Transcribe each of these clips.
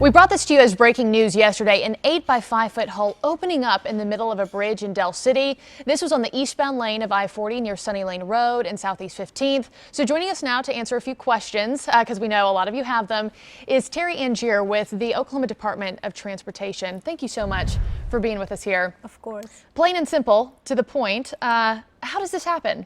We brought this to you as breaking news yesterday. An 8 by 5 foot hole opening up in the middle of a bridge in Del City. This was on the eastbound lane of I-40 near Sunny Lane Road and Southeast 15th. So joining us now to answer a few questions, because we know a lot of you have them, is Terry Angier with the Oklahoma Department of Transportation. Thank you so much for being with us here. Of course. Plain and simple, to the point, how does this happen?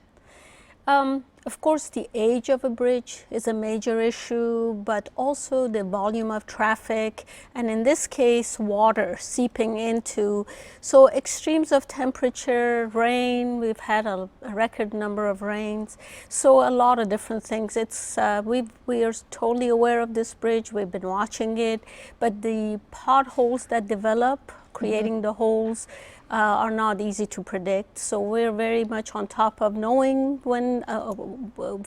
Of course, the age of a bridge is a major issue, but also the volume of traffic, and in this case, water seeping into. So extremes of temperature, rain, we've had a record number of rains, so a lot of different things. We are totally aware of this bridge, we've been watching it, but the potholes that develop, creating the holes, are not easy to predict. So we're very much on top of knowing when,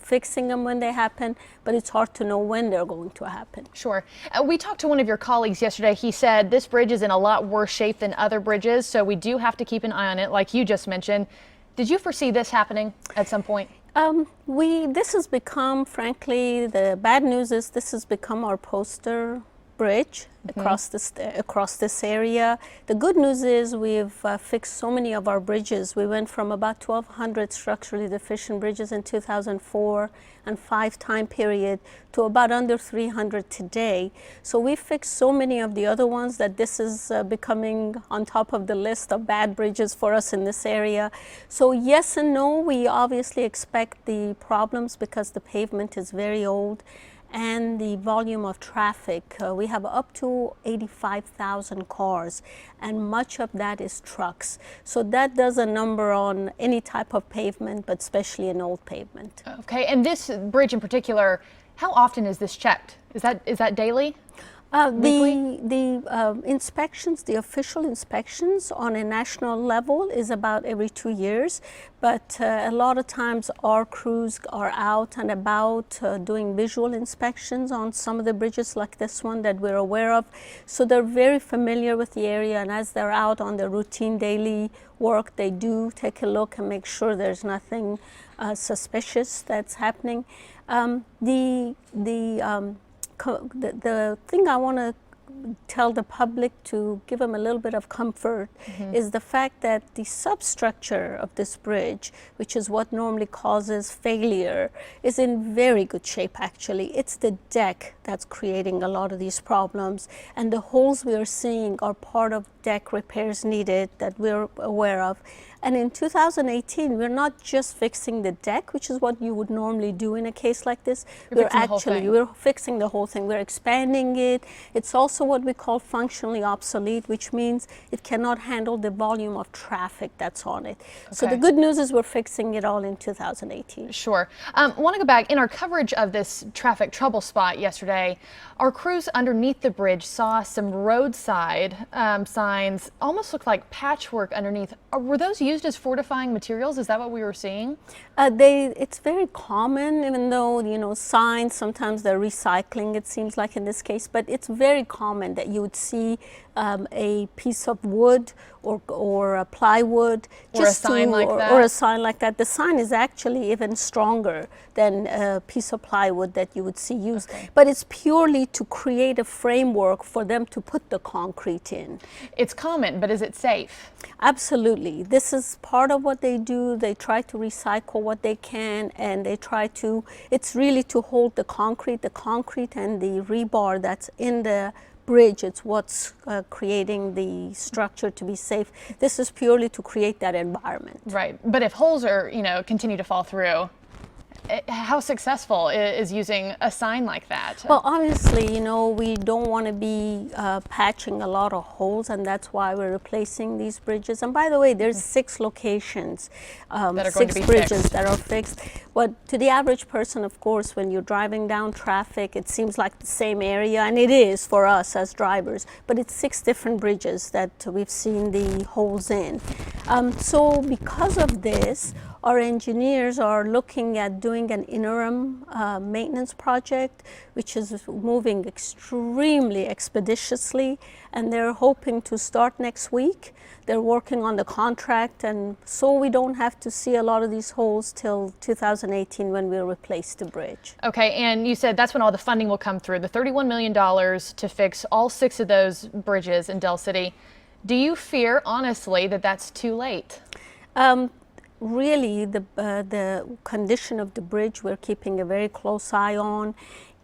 fixing them when they happen, but it's hard to know when they're going to happen. Sure. We talked to one of your colleagues yesterday. He said this bridge is in a lot worse shape than other bridges, so we do have to keep an eye on it, like you just mentioned. Did you foresee this happening at some point? This has become, frankly, the bad news is this has become our poster bridge across this area. The good news is we've fixed so many of our bridges. We went from about 1,200 structurally deficient bridges in 2004 and 5 time period to about under 300 today. So we fixed so many of the other ones that this is becoming on top of the list of bad bridges for us in this area. So yes and no, we obviously expect the problems because the pavement is very old and the volume of traffic. We have up to 85,000 cars, and much of that is trucks. So that does a number on any type of pavement, but especially an old pavement. Okay, and this bridge in particular, how often is this checked? Is that daily? The inspections, the official inspections on a national level is about every 2 years, but a lot of times our crews are out and about doing visual inspections on some of the bridges like this one that we're aware of. So they're very familiar with the area, and as they're out on their routine daily work, they do take a look and make sure there's nothing suspicious that's happening. The thing I want to tell the public to give them a little bit of comfort is the fact that the substructure of this bridge, which is what normally causes failure, is in very good shape actually. It's the deck that's creating a lot of these problems, and the holes we are seeing are part of deck repairs needed that we're aware of. And in 2018, we're not just fixing the deck, which is what you would normally do in a case like this. We're fixing the whole thing. We're expanding it. It's also what we call functionally obsolete, which means it cannot handle the volume of traffic that's on it. Okay. So the good news is we're fixing it all in 2018. Sure. I want to go back. In our coverage of this traffic trouble spot yesterday, our crews underneath the bridge saw some roadside signs, almost looked like patchwork underneath. Were those used as fortifying materials? Is that what we were seeing? It's very common, even though, you know, signs, sometimes they're recycling, it seems like in this case, but it's very common that you would see a piece of wood or a plywood, or a sign like that. Or a sign like that. The sign is actually even stronger than a piece of plywood that you would see used. Okay. But it's purely to create a framework for them to put the concrete in. It's common, but is it safe? Absolutely. This is part of what they do. They try to recycle what they can, and they try to, it's really to hold the concrete and the rebar that's in the bridge. It's what's creating the structure to be safe. This is purely to create that environment. Right. But if holes are, you know, continue to fall through, how successful is using a sign like that? Well, obviously, you know, we don't want to be patching a lot of holes, and that's why we're replacing these bridges. And by the way, there's 6 locations, 6 bridges that are fixed. But to the average person, of course, when you're driving down traffic, it seems like the same area, and it is for us as drivers. But it's 6 different bridges that we've seen the holes in. So because of this, our engineers are looking at doing an interim maintenance project, which is moving extremely expeditiously, and they're hoping to start next week. They're working on the contract, and so we don't have to see a lot of these holes till 2018 when we replace the bridge. Okay, and you said that's when all the funding will come through, the $31 million to fix all 6 of those bridges in Del City. Do you fear, honestly, that that's too late? Really, the condition of the bridge we're keeping a very close eye on.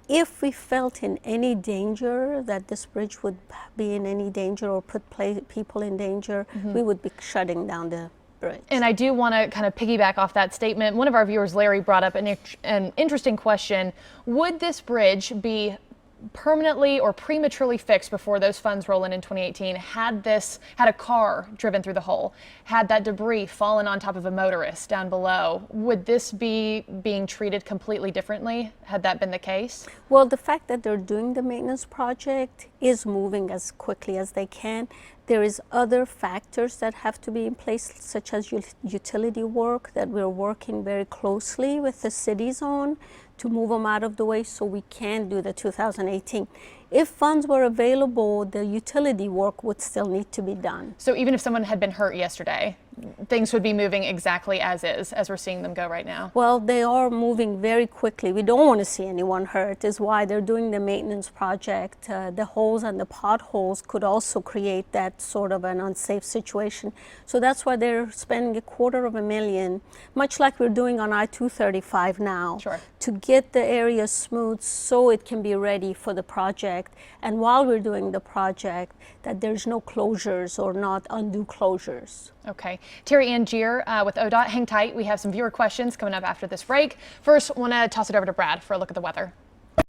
If we felt in any danger, that this bridge would be in any danger or put people in danger, we would be shutting down the bridge. And I do want to kind of piggyback off that statement. One of our viewers, Larry, brought up an interesting question. Would this bridge be permanently or prematurely fixed before those funds roll in 2018 had a car driven through the hole, had that debris fallen on top of a motorist down below? Would this be being treated completely differently had that been the case? Well, the fact that they're doing the maintenance project is moving as quickly as they can. There is other factors that have to be in place, such as utility work that we're working very closely with the cities on to move them out of the way so we can do the 2018. If funds were available, the utility work would still need to be done. So even if someone had been hurt yesterday, things would be moving exactly as is, as we're seeing them go right now? Well, they are moving very quickly. We don't want to see anyone hurt, is why they're doing the maintenance project. The holes and the potholes could also create that sort of an unsafe situation. So that's why they're spending $250,000, much like we're doing on I-235 now, Sure. to get the area smooth so it can be ready for the project. And while we're doing the project, that there's no closures or not undue closures. Okay. Terry Ann Gier with ODOT. Hang tight. We have some viewer questions coming up after this break. First, want to toss it over to Brad for a look at the weather.